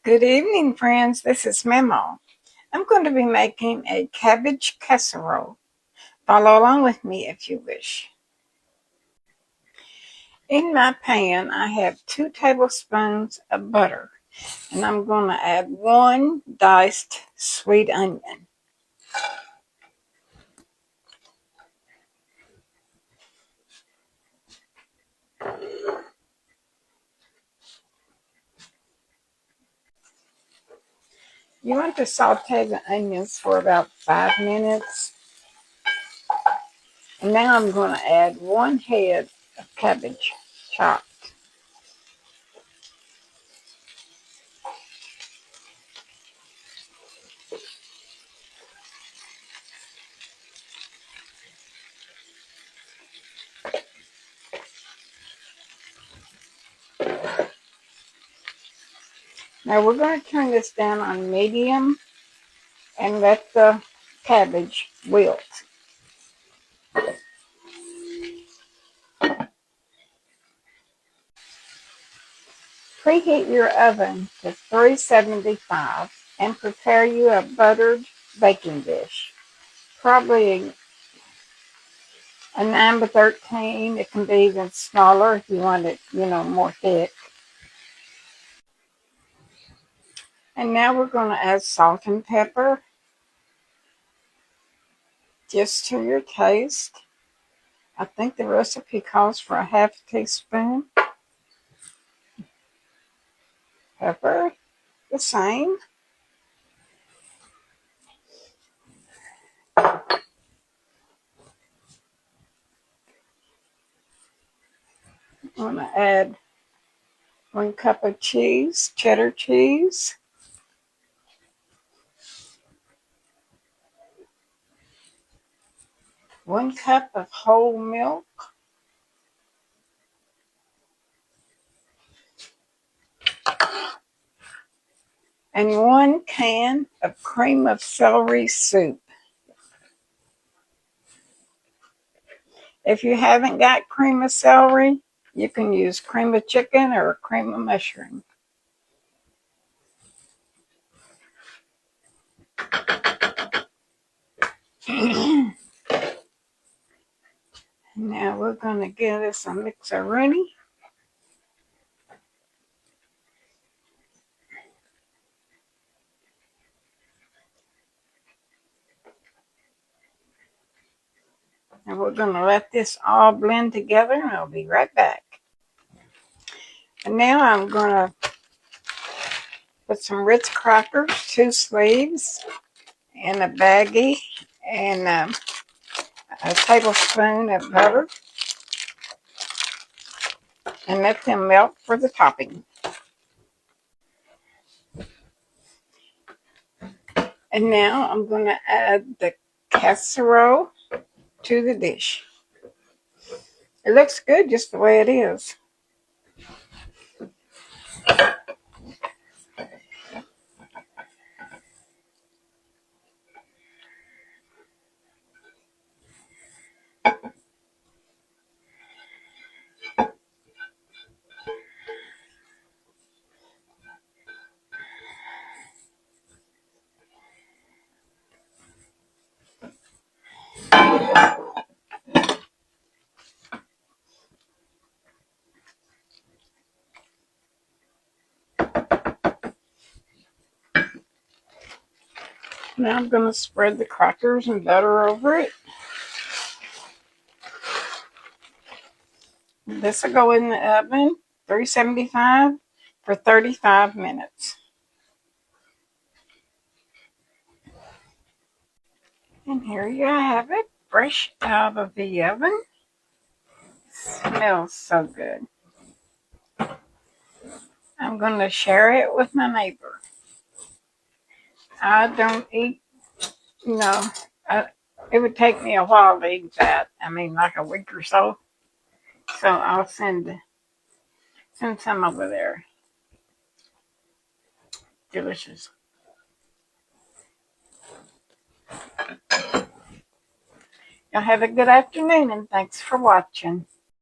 Good evening, friends. This is Memo. I'm going to be making a cabbage casserole. Follow along with me if you wish. In my pan, I have 2 tablespoons of butter, and I'm going to add 1 diced sweet onion. You want to saute the onions for about 5 minutes. And now I'm going to add 1 head of cabbage chopped. Now we're going to turn this down on medium and let the cabbage wilt. Preheat your oven to 375 and prepare you a buttered baking dish. Probably a 9 by 13. It can be even smaller if you want it, more thick. And now we're going to add salt and pepper just to your taste. I think the recipe calls for a half teaspoon. Pepper, the same. I'm going to add 1 cup of cheese, cheddar cheese. 1 cup of whole milk. And 1 can of cream of celery soup. If you haven't got cream of celery, you can use cream of chicken or cream of mushroom. Now we're going to give this a mixer-rooney. And we're going to let this all blend together, and I'll be right back. And now I'm going to put some Ritz crackers, 2 sleeves, in a baggie, and a tablespoon of butter, and let them melt for the topping. And now I'm going to add the casserole to the dish. It looks good just the way it is. Now I'm going to spread the crackers and butter over it. This will go in the oven, 375, for 35 minutes. And here you have it, fresh out of the oven. Smells so good. I'm going to share it with my neighbor. I don't eat, you know, it would take me a while to eat that. I mean, like a week or so. So I'll send some over there. Delicious. Y'all have a good afternoon, and thanks for watching.